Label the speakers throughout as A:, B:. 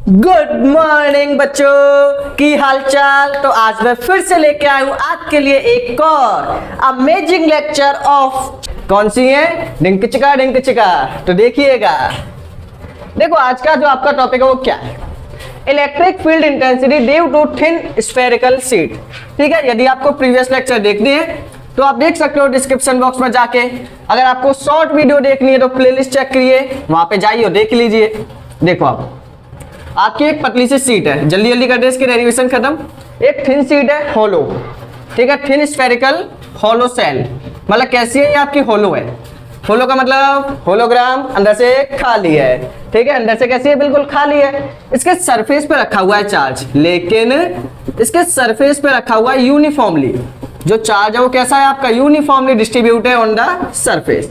A: Good morning बच्चों, की हालचाल। तो आज मैं फिर से लेके आया हूं आपके लिए एक और अमेजिंग लेक्चर ऑफ कौन सी है, डिंक चिका। तो देखिएगा, देखो आज का जो आपका टॉपिक है वो क्या है, electric field intensity due to thin spherical sheet. ठीक है, यदि आपको प्रीवियस लेक्चर देखनी है तो आप देख सकते हो डिस्क्रिप्शन बॉक्स में जाके। अगर आपको शॉर्ट वीडियो देखनी है तो प्लेलिस्ट चेक करिए, वहां पे जाइए और देख लीजिए। देखो आपकी एक पतली सी सीट है, जल्दी जल्दी कर दे इसकी डेरिवेशन खत्म। एक थिन सीट है होलो, ठीक है, थिन स्फेरिकल होलो सेल, मतलब कैसी है ये आपकी होलो है। होलो का मतलब होलोग्राम, अंदर से खाली है। ठीक है, अंदर से कैसी है, बिल्कुल खाली है। इसके सरफेस पे रखा हुआ है चार्ज, लेकिन इसके सरफेस पे रखा हुआ है यूनिफॉर्मली। जो चार्ज है वो कैसा है आपका, यूनिफॉर्मली डिस्ट्रीब्यूट है ऑन द सरफेस।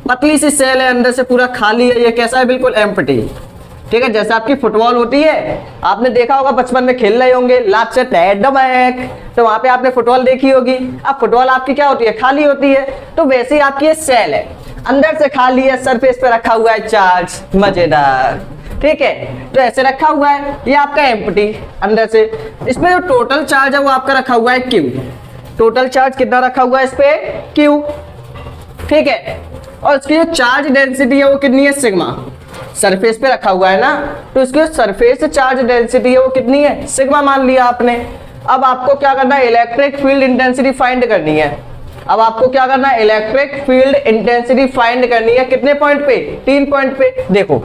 A: पतली सी सेल है, अंदर से पूरा खाली है। ये कैसा है, बिल्कुल एम्प्टी। ठीक है, जैसे आपकी फुटबॉल होती है, आपने देखा होगा बचपन में खेल रहे होंगे, लात से टैडमैक, तो वहां पे आपने फुटबॉल देखी होगी। अब फुटबॉल आपकी क्या होती है, खाली होती है। तो वैसे ही आपकी ये सेल है, अंदर से खाली है, सरफेस पे रखा हुआ है चार्ज। मजेदार। ठीक है, तो ऐसे रखा हुआ है, ये आपका एम्प्टी अंदर से। इसमें जो टोटल चार्ज है वो आपका रखा हुआ है क्यू। टोटल चार्ज कितना रखा हुआ है इस पे, क्यू। ठीक है, और इसकी जो चार्ज डेंसिटी है वो कितनी है, सिग्मा। सरफेस पे रखा हुआ है ना, तो इसकी सरफेस चार्ज डेंसिटी है वो कितनी है, सिग्मा मान लिया आपने। अब आपको क्या करना है, इलेक्ट्रिक फील्ड इंटेंसिटी फाइंड करनी है। अब आपको क्या करना है, इलेक्ट्रिक फील्ड इंटेंसिटी फाइंड करनी है। कितने पॉइंट पे, 3 पॉइंट पे। देखो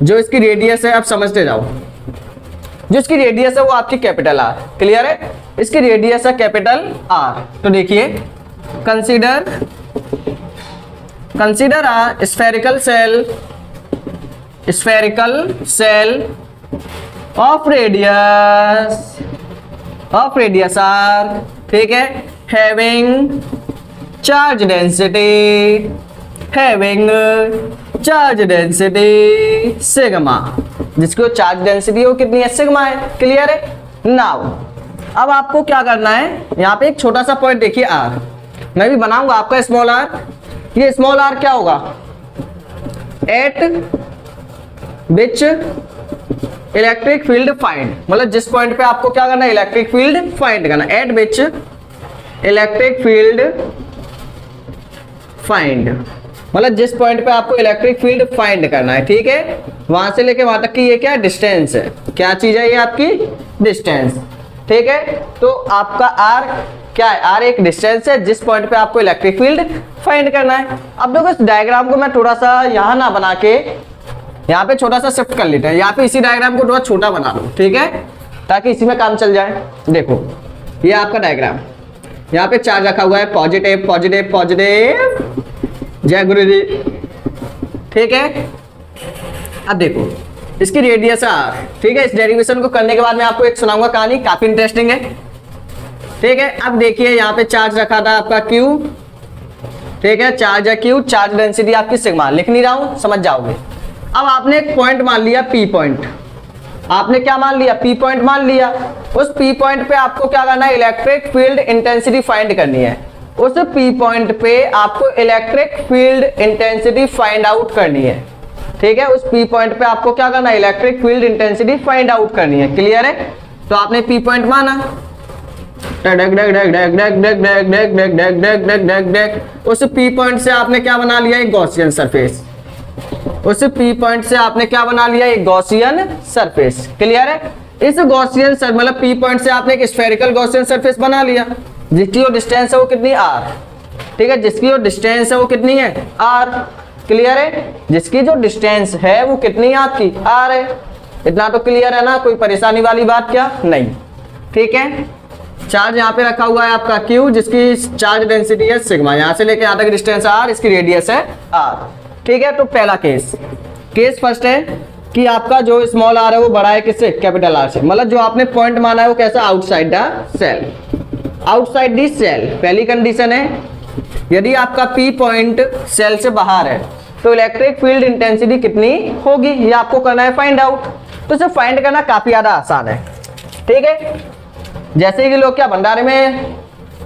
A: जो इसकी रेडियस है, आप समझते जाओ, जो इसकी रेडियस है वो आपकी कैपिटल आर। क्लियर है, इसकी रेडियस है कैपिटल आर। तो देखिए, consider a spherical cell of radius r, ठीक है, having charge density sigma, जिसकी चार्ज डेंसिटी वो कितनी है, सिग्मा है। क्लियर है। नाउ अब आपको क्या करना है, यहाँ पे एक छोटा सा पॉइंट देखिए आर, मैं भी बनाऊंगा आपका स्मॉल आर। ये स्मॉल आर क्या होगा, एट विच इलेक्ट्रिक फील्ड फाइंड, मतलब जिस पॉइंट पे आपको क्या करना है, इलेक्ट्रिक फील्ड फाइंड करना। एट विच इलेक्ट्रिक फील्ड फाइंड, मतलब जिस पॉइंट पे आपको इलेक्ट्रिक फील्ड फाइंड करना है। ठीक है, वहां से लेके वहां तक की ये क्या डिस्टेंस है, क्या चीज है ये आपकी डिस्टेंस। ठीक है, तो आपका आर क्या है, आर एक डिस्टेंस है जिस पॉइंट पे आपको इलेक्ट्रिक फील्ड फाइंड करना है। अब देखो इस डायग्राम को मैं थोड़ा सा यहाँ ना बना के यहाँ पे छोटा सा शिफ्ट कर लेते हैं, यहाँ पे इसी डायग्राम को थोड़ा छोटा बना लो। ठीक है, ताकि इसी में काम चल जाए। देखो ये आपका डायग्राम, यहाँ पे चार्ज रखा हुआ है, पॉजिटिव पॉजिटिव पॉजिटिव, जय गुरु जी। ठीक है, अब देखो इसकी रेडियस आर। ठीक है, इस डेरिवेशन को करने के बाद मैं आपको एक सुनाऊंगा कहानी, काफी इंटरेस्टिंग है। ठीक है, अब देखिए यहाँ पे चार्ज रखा था आपका क्यू। ठीक है, चार्ज है क्यू, चार्ज डेंसिटी आपकी सिग्मा। लिख नहीं रहा हूं, समझ जाओगे। अब आपने एक पॉइंट मान लिया पी पॉइंट, आपने क्या मान लिया, पी पॉइंट मान लिया। उस पी पॉइंट पे आपको क्या करना है, इलेक्ट्रिक फील्ड इंटेंसिटी फाइंड करनी है। उस पी पॉइंट पे आपको electric field intensity find out करनी है। ठीक है, उस पी पॉइंट पे आपको क्या करना है, electric field intensity find out करनी है। क्लियर है, तो आपने पी पॉइंट माना, उस पी पॉइंट से आपने क्या बना लिया, एक गॉसियन सरफेस। उस पी पॉइंट से आपने क्या बना लिया, एक गॉसियन सरफेस। क्लियर है, इस गॉसियन मतलब पी पॉइंट से आपने एक स्फेरिकल गॉसियन सरफेस बना लिया, जिसकी जो डिस्टेंस है वो कितनी, आर। ठीक है, जिसकी जो डिस्टेंस है वो कितनी है, आर। क्लियर है, जिसकी जो डिस्टेंस है वो कितनी है आपकी, आर है। इतना तो क्लियर है ना, कोई परेशानी वाली बात क्या नहीं। ठीक है, चार्ज यहाँ पे रखा हुआ है आपका क्यू, जिसकी चार्ज डेंसिटी है सिग्मा, यहाँ से लेके यहाँ तक डिस्टेंस आर, इसकी रेडियस है आर। ठीक है, तो पहला केस फर्स्ट है कि आपका जो स्मॉल आर है वो बड़ा है किससे, कैपिटल आर से। मतलब जो आपने पॉइंट माना है वो कैसा, outside the shell, outside the shell. पहली कंडीशन है, यदि आपका पी पॉइंट सेल से बाहर है तो इलेक्ट्रिक फील्ड इंटेंसिटी कितनी होगी, ये आपको करना है फाइंड आउट। तो इसे फाइंड करना काफी ज्यादा आसान है। ठीक है, जैसे कि लोग क्या भंडारे में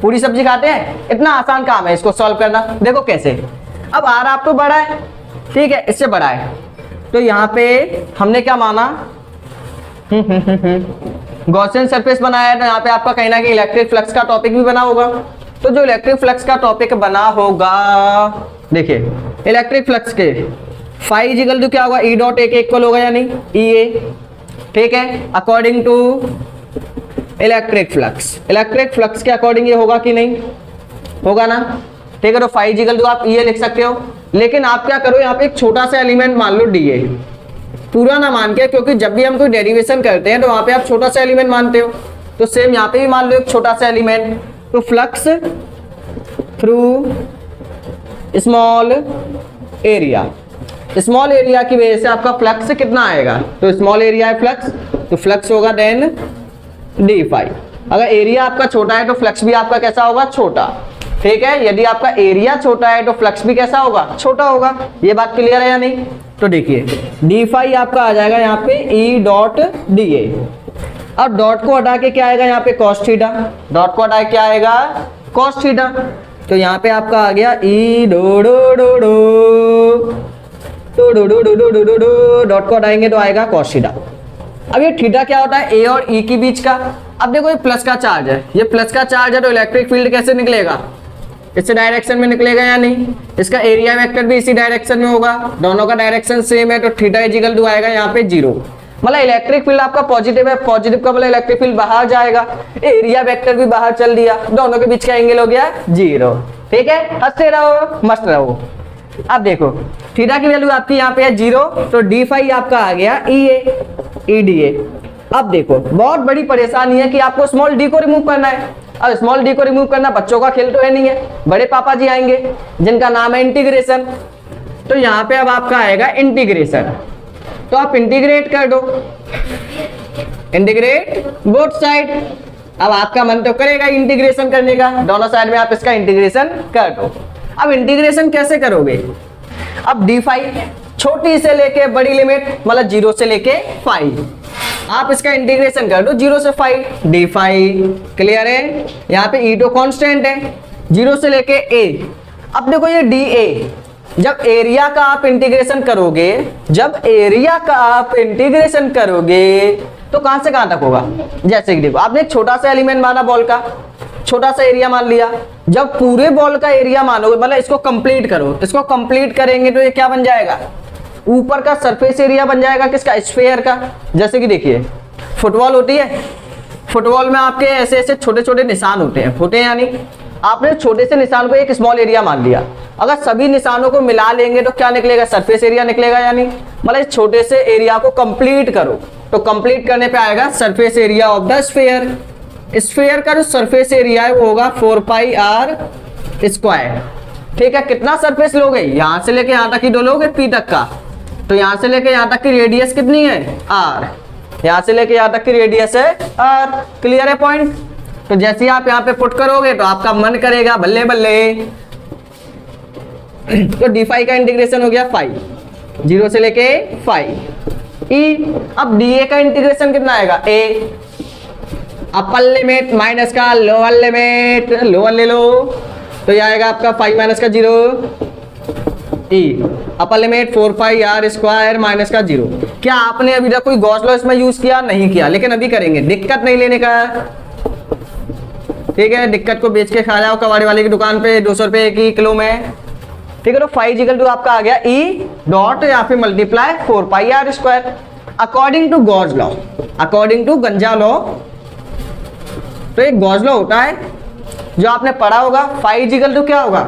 A: पूरी सब्जी खाते हैं, इतना आसान काम है इसको सॉल्व करना। देखो कैसे, अब आर आप तो बड़ा है, ठीक है, इससे बड़ा है, तो यहाँ पे हमने क्या माना, गॉसियन सरफेस बनाया है तो यहाँ पे आपका कहीं ना कहीं इलेक्ट्रिक फ्लक्स का टॉपिक भी बना होगा। तो जो इलेक्ट्रिक फ्लक्स का टॉपिक बना होगा, देखिए इलेक्ट्रिक फ्लक्स के फाई इक्वल टू क्या होगा, ई डॉट ए के इक्वल होगा या नहीं, ई ए, ठीक है, according to electric flux. Electric flux के अकॉर्डिंग ये होगा कि नहीं होगा ना, ठीक है। तो फाई इक्वल टू आप ये लिख सकते हो, लेकिन आप क्या करो यहाँ पे एक छोटा सा एलिमेंट मान लो डी ए, पूरा ना मान के, क्योंकि जब भी हम कोई डेरिवेशन करते हैं तो वहां पे आप छोटा सा एलिमेंट मानते हो, तो सेम यहाँ पे भी मान लो एक छोटा सा एलिमेंट। तो flux through small area, small area की वजह से आपका फ्लक्स कितना आएगा, तो स्मॉल एरिया है फ्लक्स, तो फ्लक्स होगा देन डी फाई। अगर एरिया आपका छोटा है तो फ्लक्स भी आपका कैसा होगा, छोटा, ठीक है। यदि आपका एरिया छोटा है तो फ्लक्स भी कैसा होगा, छोटा होगा। ये बात क्लियर है या नहीं। तो देखिए डी फाई आपका आ जाएगा यहाँ पे ई डॉट डी ए। अब डॉट को हटा के क्या आएगा यहाँ पे कॉस थीटा, डॉट को हटा के क्या आएगा, कॉस थीटा। तो यहाँ पे आपका आ गया ई डो डो डो डो डो डो डो डो डो डो डो, डॉट को हटाएंगे तो आएगा कॉस थीटा। अब ये थीटा क्या होता है, ए और ई के बीच का। अब देखो ये प्लस का चार्ज है, ये प्लस का चार्ज है, तो इलेक्ट्रिक फील्ड कैसे निकलेगा, इस डायरेक्शन में निकलेगा या नहीं। इसका एरिया वेक्टर भी इसी डायरेक्शन में होगा, दोनों का डायरेक्शन सेम है, तो थीटा इक्वल टू आएगा यहाँ पे 0। मतलब इलेक्ट्रिक फील्ड आपका पॉजिटिव है, पॉजिटिव का मतलब इलेक्ट्रिक फील्ड बाहर जाएगा, एरिया वेक्टर भी बाहर चल दिया, दोनों के बीच का एंगल हो गया 0, ठीक है। हंसते रहो, मस्त रहो। अब देखो थीटा की वैल्यू आपकी यहाँ पे है 0, तो डी फाई आपका आ गया ई ए, ई डी ए। अब देखो बहुत बड़ी परेशानी है कि आपको स्मॉल डी को रिमूव करना है। अब स्मॉल डी को रिमूव करना बच्चों का खेल तो है नहीं है, बड़े पापा जी आएंगे जिनका नाम है इंटीग्रेशन। तो यहाँ पे अब आपका आएगा इंटीग्रेशन, तो आप इंटीग्रेट कर दो, इंटीग्रेट बोथ साइड। अब आपका मन तो करेगा इंटीग्रेशन करने का, दोनों साइड में आप इसका इंटीग्रेशन कर दो। अब इंटीग्रेशन कैसे करोगे, अब डी फाई छोटी से लेके बड़ी लिमिट, मतलब 0 से लेके 5, आप इसका इंटीग्रेशन कर दो 0 से 5, डी फाई, क्लियर है। यहाँ पे ई तो कांस्टेंट है, 0 से लेके ए। अब देखो ये डी ए, जब एरिया का आप इंटीग्रेशन करोगे, जब एरिया का आप इंटीग्रेशन करोगे तो कहां से कहां तक होगा। जैसे कि देखो आपने एक छोटा सा एलिमेंट माना बॉल का, छोटा सा एरिया मान लिया, जब पूरे बॉल का एरिया मानोगे, मतलब इसको कंप्लीट करो, इसको कंप्लीट करेंगे तो ये क्या बन जाएगा, ऊपर का सरफेस एरिया बन जाएगा किसका, स्फीयर का। जैसे कि देखिए फुटबॉल होती है, फुटबॉल में आपके ऐसे ऐसे छोटे छोटे निशान होते हैं, यानी आपने छोटे से निशान को एक स्मॉल एरिया मान लिया, अगर सभी निशानों को मिला लेंगे तो क्या निकलेगा, सरफेस एरिया निकलेगा। यानी मतलब इस छोटे से एरिया को कंप्लीट करो, तो कंप्लीट करने पे आएगा surface area of the sphere. Sphere का जो सरफेस एरिया है वो होगा 4 पाई आर स्क्वायर, ठीक है। कितना सरफेस लोगे, यहां से लेके यहां तक ही डोलोगे पी तक का, तो यहां से लेके यहां तक की रेडियस कितनी है, आर, यहां से लेके यहां तक की रेडियस है आर, क्लियर है पॉइंट। तो जैसे ही आप यहां पे पुट करोगे तो आपका मन करेगा बल्ले बल्ले, तो डी फाई का इंटीग्रेशन हो गया 5, 0 से लेके 5 ई। अब डी ए का इंटीग्रेशन कितना आएगा, ए, अपर लिमिट माइनस का लोअर लिमिट, लोअर ले लो, तो ये आएगा आपका 5 माइनस का 0 E, upper limit 4 pi are square minus का 0। क्या आपने अभी तक कोई गॉस लॉ इसमें यूज किया, नहीं किया, लेकिन अभी करेंगे, दिक्कत नहीं लेने का, ठीक है। दिक्कत को बेच के खा जाओ कबाड़ी वाले की दुकान पे 200 रुपए की किलो में, ठीक है। तो 5 इक्वल टू आपका आ गया ई डॉट या फिर multiply 4 pi are square according to Gauss law, according to गंजा लॉ। तो एक गॉस लॉ होता है जो आपने पढ़ा होगा, 5 इक्वल टू क्या होगा,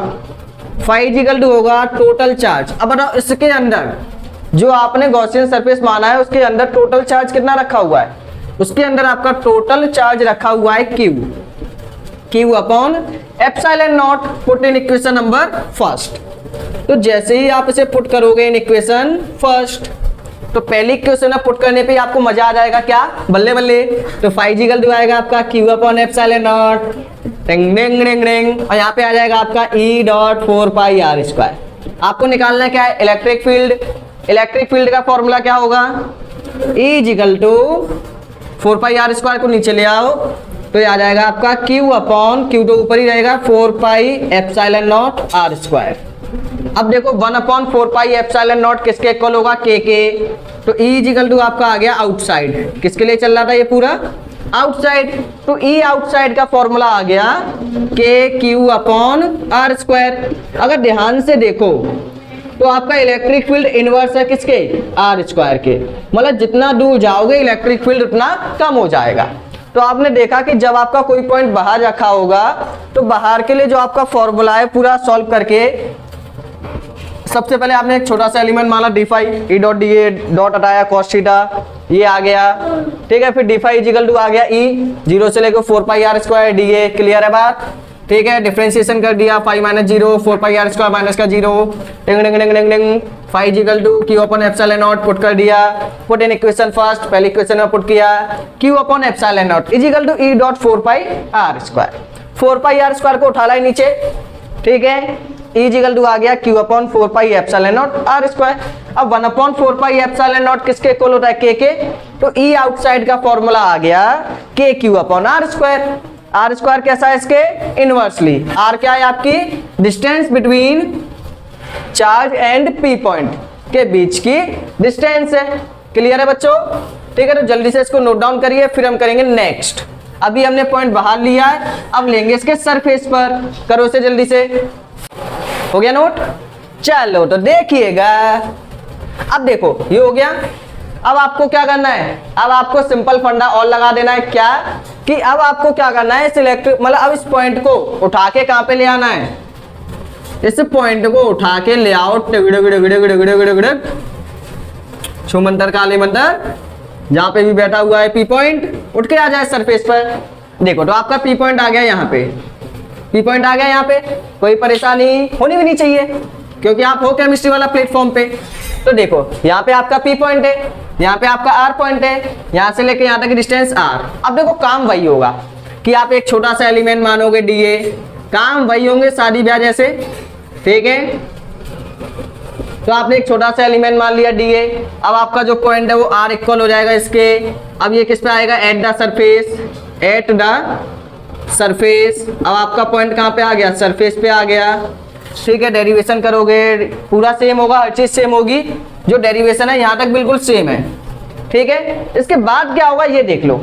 A: 5 इक्वल टू होगा टोटल चार्ज। अब बताओ इसके अंदर जो आपने गॉसियन सरफेस माना है उसके अंदर टोटल चार्ज कितना रखा हुआ है, उसके अंदर आपका टोटल चार्ज रखा हुआ है Q upon epsilon not, put in equation number first. तो जैसे ही आप इसे पुट करोगे इन इक्वेशन फर्स्ट, तो पहली इक्वेशन में पुट करने पे आपको मजा आ जाएगा, क्या बल्ले बल्ले। तो 5 इक्वल टू आएगा आपका Q upon epsilon naught, ring ring ring ring, और यहाँ पे आ जाएगा आपका E dot 4 pi are square. आपको निकालना क्या है, इलेक्ट्रिक फील्ड। इलेक्ट्रिक फील्ड का फॉर्मूला क्या होगा, E equal to 4 pi are square को नीचे ले आओ, तो ये आ जाएगा आपका Q अपॉन, Q तो ऊपर ही रहेगा, 4 pi epsilon naught r square. अब देखो 1 अपॉन 4 पाई एप्सिलॉन नॉट किसके इक्वल होगा, K के, तो E इजिकल टू आपका आ गया आउटसाइड। किसके लिए चल रहा था ये पूरा? आउटसाइड। तो E आउटसाइड का फॉर्मूला आ गया KQ/R²। अगर ध्यान से देखो तो आपका इलेक्ट्रिक फील्ड इनवर्स है किसके? R² के। मतलब जितना दूर जाओगे इलेक्ट्रिक फील्ड उतना कम हो जाएगा। तो आपने देखा कि जब आपका कोई पॉइंट बाहर रखा होगा तो बाहर के लिए जो आपका फॉर्मूला है पूरा सॉल्व करके सबसे पहले आपने एक छोटा सा एलिमेंट माना d5, E dot da dot हटाया cos थीटा, ये आ गया, ठीक है। फिर d5 इजिकल टू आ गया E 0 से लेकर 4πr² da। क्लियर है बात? ठीक है। डिफरेंशिएशन कर दिया 5 - 0 4πr² माइनस का 0 डिंग डिंग डिंग डिंग डिंग 5 इजिकल टू Q/ε0 पुट कर दिया। पुट इन इक्वेशन फर्स्ट, पहली इक्वेशन में पुट किया Q/ε0 is equal to E dot 4πr²। 4πr² को उठा लाई नीचे, ठीक है। E इजिकल टू आ गया Q/4πε0r²। अब 1/4πε0 किसके इक्वल होता है? K के। तो E आउटसाइड का फॉर्मूला आ गया KQ/R²। R² कैसा है इसके? इनवर्सली। R क्या है? आपकी distance between charge and P point के बीच की डिस्टेंस है। क्लियर है बच्चों? ठीक है। तो जल्दी से इसको नोट डाउन करिए, फिर हम करेंगे नेक्स्ट। अभी हमने पॉइंट बाहर लिया है, अब लेंगे इसके सरफेस पर। करो इसे जल्दी से। हो गया नोट? चलो तो देखिएगा। अब देखो ये हो गया। अब आपको क्या करना है? अब आपको सिंपल फंडा और लगा देना है। क्या कि अब आपको क्या करना है? इस इलेक्ट्रिक मतलब अब इस पॉइंट को उठा के कहां पे ले आना है? इस पॉइंट को उठा के ले आओ छुमंतर काले मंतर, जहां पे भी बैठा हुआ है P पॉइंट, उठ के आ जाए सरफेस पर। देखो तो आपका P पॉइंट आ गया यहाँ पे, P पॉइंट आ गया यहाँ पे। कोई परेशानी होनी भी नहीं चाहिए क्योंकि आप हो केमिस्ट्री वाला प्लेटफॉर्म पे। तो देखो यहाँ पे आपका P पॉइंट है, यहाँ पे आपका R पॉइंट है, यहाँ से लेके यहाँ तक की डिस्टेंस R। अब देखो काम वही होगा कि आप एक छोटा सा एलिमेंट मानोगे da, काम वही होंगे शादी ब्याह जैसे, ठीक है। तो आपने एक छोटा सा एलिमेंट मान लिया da। अब आपका जो पॉइंट है वो R इक्वल हो जाएगा इसके। अब ये किस पे आएगा? At the surface, at the surface. अब आपका पॉइंट कहाँ पे आ गया? सरफेस पे आ गया, ठीक है। डेरिवेशन करोगे पूरा सेम होगा, हर चीज सेम होगी। जो डेरिवेशन है यहाँ तक बिल्कुल सेम है, ठीक है। इसके बाद क्या होगा ये देख लो।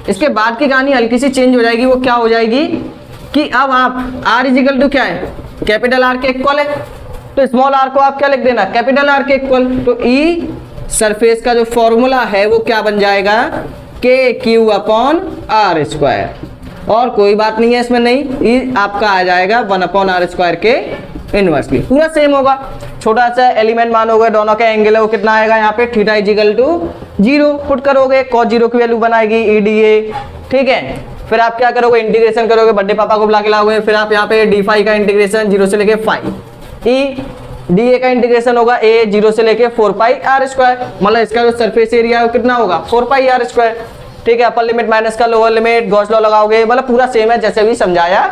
A: इसके बाद की कहानी हल्की सी चेंज हो जाएगी। वो क्या हो जाएगी कि अब आप R इजिकल टू क्या है? कैपिटल R के इक्वल है, तो स्मॉल r को आप क्या लिख देना? कैपिटल R के इक्वल। तो E सरफेस का जो फॉर्मूला है वो क्या बन जाएगा? KQ/R²। और कोई बात नहीं है इसमें, नहीं E आपका आ जाएगा 1/R² के इनवर्सली। पूरा सेम होगा। छोटा सा एलिमेंट मानोगे, दोनों का एंगल है वो कितना आएगा? यहाँ पे थीटा इजिकल टू 0 पुट करोगे, cos 0 की वैल्यू बनाएगी EDA, ठीक है। फिर आप क्या करोगे? इंटीग्रेशन करोगे, बर्थडे पापा को बुला के लाओगे। फिर आप यहाँ पे d5 का इंटीग्रेशन 0 से लेके 5, E da का इंटीग्रेशन होगा a 0 से लेके 4πr²। मतलब इसका जो सरफेस एरिया है कितना होगा? 4πr², ठीक है। अपर लिमिट माइनस का लोअर लिमिट, गॉस लॉ लगाओगे, मतलब पूरा सेम है जैसे भी समझाया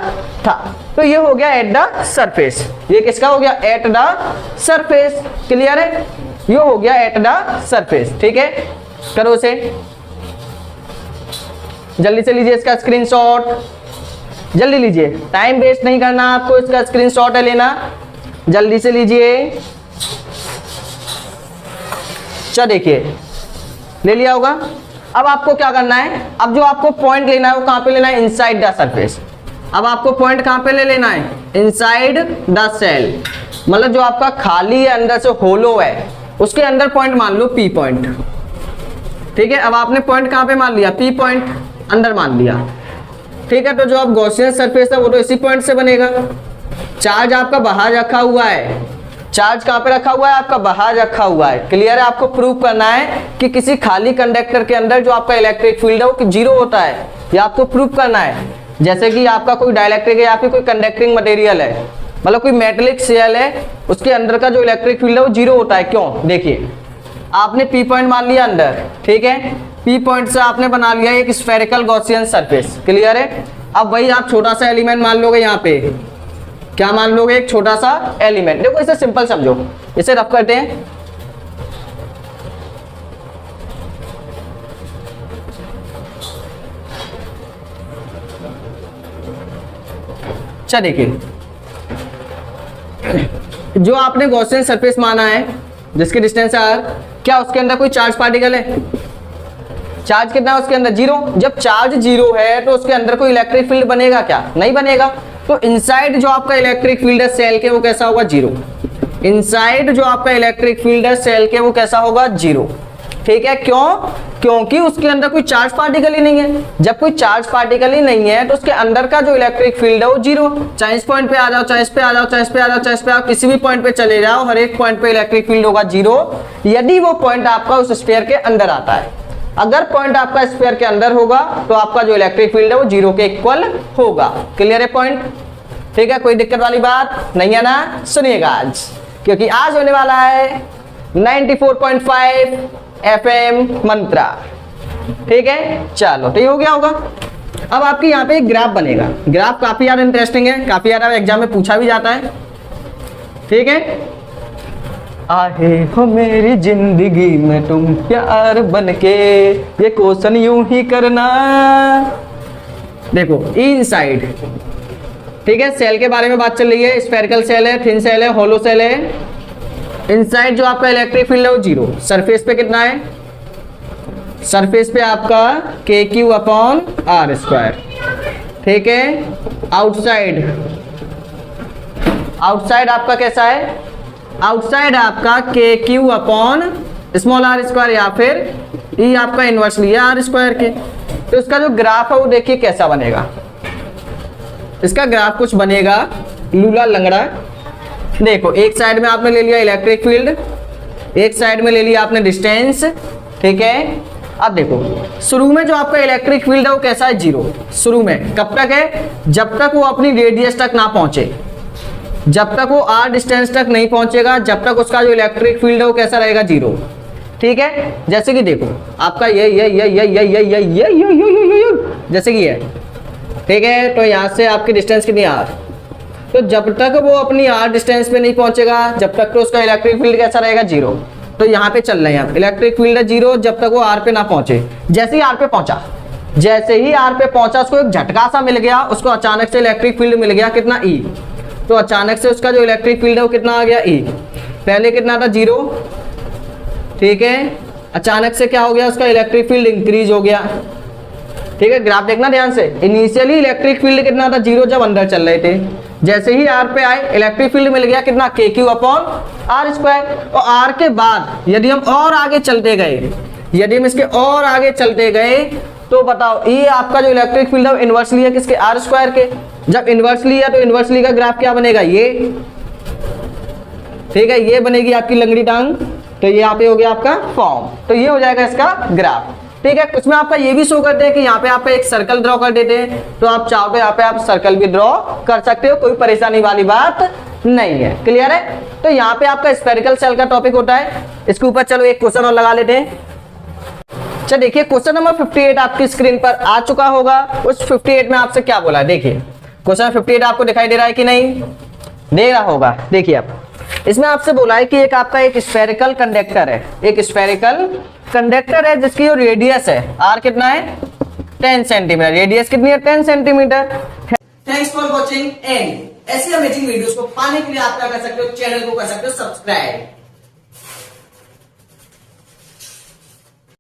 A: था। तो ये हो गया एट द सरफेस। ये किसका हो गया? At the surface. क्लियर है? ये हो गया एट द सरफेस, ठीक है। करो इसे जल्दी से, लीजिए इसका स्क्रीनशॉट, जल्दी लीजिए, टाइम वेस्ट नहीं करना आपको। इसका स्क्रीनशॉट है लेना, जल्दी से लीजिए। चलो देखिए ले लिया होगा। अब आपको क्या करना है? अब जो आपको पॉइंट लेना है वो कहां पे लेना है? Inside the surface. अब आपको पॉइंट कहां पे ले लेना है? Inside the shell. मतलब जो आपका खाली है, अंदर से होलो है, उसके अंदर पॉइंट मान लो P पॉइंट, ठीक है। अब आपने पॉइंट कहां पे मान लिया? P पॉइंट अंदर मान लिया, ठीक है। तो जो आप गॉसियन सरफेस है वो तो इसी पॉइंट से बनेगा। चार्ज आपका बाहर रखा हुआ है, चार्ज कहां पे रखा हुआ है? आपका बाहर रखा हुआ है। क्लियर है? आपको प्रूव करना है कि किसी खाली कंडक्टर के अंदर जो आपका इलेक्ट्रिक फील्ड है वो 0 होता है। ये आपको प्रूव करना है। जैसे कि आपका कोई डाइलेक्ट्रिक है या फिर कोई कंडक्टिंग मटेरियल है, मतलब कोई मेटेलिक शेल है, उसके अंदर का जो इलेक्ट्रिक फील्ड है वो 0 होता है। क्यों? देखिए आपने P पॉइंट मान लिया अंदर, ठीक है। P पॉइंट से आपने बना लिया एक स्फेरिकल गॉसियन सरफेस। क्लियर है? अब वही आप छोटा सा एलिमेंट मान लोगे, यहाँ पे क्या मान लोगे? एक छोटा सा एलिमेंट। देखो इसे सिंपल समझो, इसे रफ करते हैं। अच्छा देखिए, जो आपने गॉसियन सरफेस माना है जिसकी डिस्टेंस है R, क्या उसके अंदर कोई चार्ज पार्टिकल है? चार्ज कितना है उसके अंदर? 0। जब चार्ज 0 है तो उसके अंदर कोई इलेक्ट्रिक फील्ड बनेगा क्या? नहीं बनेगा। तो इनसाइड जो आपका इलेक्ट्रिक फील्ड है सेल के वो कैसा होगा? 0। इनसाइड जो आपका इलेक्ट्रिक फील्ड है सेल के वो कैसा होगा? 0। ठीक है, क्यों? क्योंकि उसके अंदर कोई चार्ज पार्टिकल ही नहीं है। जब कोई चार्ज पार्टिकल ही नहीं है तो उसके अंदर का जो इलेक्ट्रिक फील्ड है वो 0। चाहे इस पॉइंट पे आ जाओ, चाहे इस पे आ जाओ, चाहे इस पे आ जाओ, चाहे इस पे आओ, किसी भी पॉइंट पे चले जाओ, हर एक पॉइंट पे इलेक्ट्रिक फील्ड होगा 0, यदि वो पॉइंट आपका उस स्फीयर के अंदर आता है। अगर पॉइंट आपका स्फीयर के अंदर होगा तो आपका जो इलेक्ट्रिक फील्ड है वो 0 के इक्वल होगा। क्लियर है पॉइंट? ठीक है, कोई दिक्कत वाली बात नहीं है ना? सुनिएगा आज, क्योंकि आज होने वाला है 94.5 FM मंत्रा। ठीक है, चलो तो ये हो गया होगा। अब आपकी यहाँ पे एक ग्राफ बनेगा। ग्राफ काफी ज्यादा इंटरेस्टिंग है, काफी ज्यादा एग्जाम में पूछा भी जाता है। ठीक है, आए हो मेरी जिंदगी में तुम प्यार बनके, ये क्वेश्चन यूं ही करना। देखो इनसाइड, ठीक है, सेल के बारे में बात चल रही है। स्फेरिकल सेल है, थिन सेल है, होलो सेल है। इनसाइड जो आपका इलेक्ट्रिक फील्ड है वो 0। सरफेस पे कितना है? सरफेस पे आपका KQ/R²। ठीक है, आउटसाइड, आउटसाइड आपका कैसा है? आउटसाइड आपका KQ/r² या फिर E आपका इनवर्सली है R² के। तो इसका जो ग्राफ है वो देखिए कैसा बनेगा। इसका ग्राफ कुछ बनेगा लूला लंगड़ा। देखो एक साइड में आपने ले लिया इलेक्ट्रिक फील्ड, एक साइड में ले लिया आपने डिस्टेंस। ठीक है, अब देखो शुरू में जो आपका इलेक्ट्रिक फील्ड है वो कैसा है? 0। शुरू में कब तक है? जब तक वो अपनी रेडियस तक ना पहुंचे, जब तक वो R डिस्टेंस तक नहीं पहुंचेगा, जब तक उसका जो इलेक्ट्रिक फील्ड है वो कैसा रहेगा? 0। ठीक है, जैसे कि देखो आपका ये जैसे कि है। ठीक है, तो यहां से आपकी डिस्टेंस कितनी R, तो जब तक वो अपनी R डिस्टेंस पे नहीं पहुंचेगा, जब तक तो उसका इलेक्ट्रिक फील्ड कैसा रहेगा? 0। तो यहाँ पे चल रहे हैं आप, इलेक्ट्रिक फील्ड है 0 जब तक वो R पे ना पहुंचे। जैसे ही R पे पहुंचा, जैसे ही R पे पहुंचा उसको एक झटका सा मिल गया, उसको अचानक से इलेक्ट्रिक फील्ड मिल गया कितना? E। तो अचानक से उसका जो इलेक्ट्रिक फील्ड है वो कितना आ गया? E। पहले कितना था? 0। ठीक है, अचानक से क्या हो गया? उसका इलेक्ट्रिक फील्ड इंक्रीज हो गया। ठीक है, ग्राफ देखना ध्यान से। इनिशियली इलेक्ट्रिक फील्ड कितना था? 0 जब अंदर चल रहे थे। जैसे ही R पे आए इलेक्ट्रिक फील्ड मिल गया कितना? KQ/R²। और R के बाद यदि हम और आगे चलते गए, यदि हम इसके और आगे चलते गए तो बताओ ये आपका जो इलेक्ट्रिक फील्ड है इनवर्सली है किसके? R² के। जब इनवर्सली है तो इनवर्सली का ग्राफ क्या बनेगा? ये। ठीक है, ये बनेगी आपकी लंगड़ी टांग। तो ये यहाँ पे हो गया आपका फॉर्म। तो ये हो जाएगा इसका ग्राफ। ठीक है, कुछ में आपका ये भी शो करते हैं कि यहाँ पे आप एक सर्कल ड्रॉ कर देते हैं, तो आप चाहो तो यहाँ पे आप सर्कल भी ड्रॉ कर सकते हो, कोई परेशानी वाली बात नहीं है। क्लियर है? तो यहाँ पे आपका स्फेरिकल सेल का टॉपिक होता है। इसके ऊपर चलो एक क्वेश्चन और लगा लेते हैं। अच्छा देखिए, क्वेश्चन नंबर 58 आपकी स्क्रीन पर आ चुका होगा। उस 58 में आपसे क्या बोला है? देखिए क्वेश्चन 58 आपको दिखाई दे रहा है कि नहीं? दे रहा होगा। देखिए आप, इसमें आपसे बोला है कि एक आपका एक स्फेरिकल कंडक्टर है, एक स्फेरिकल कंडक्टर है जिसकी जो रेडियस है R कितना है? 10 सेंटीमीटर। रेडियस कितनी है? 10 centimetre. Thanks for watching and ऐसी अमेजिंग वीडियोस को पाने के लिए आप क्या कर सकते हो? चैनल को कर सकते हो सब्सक्राइब।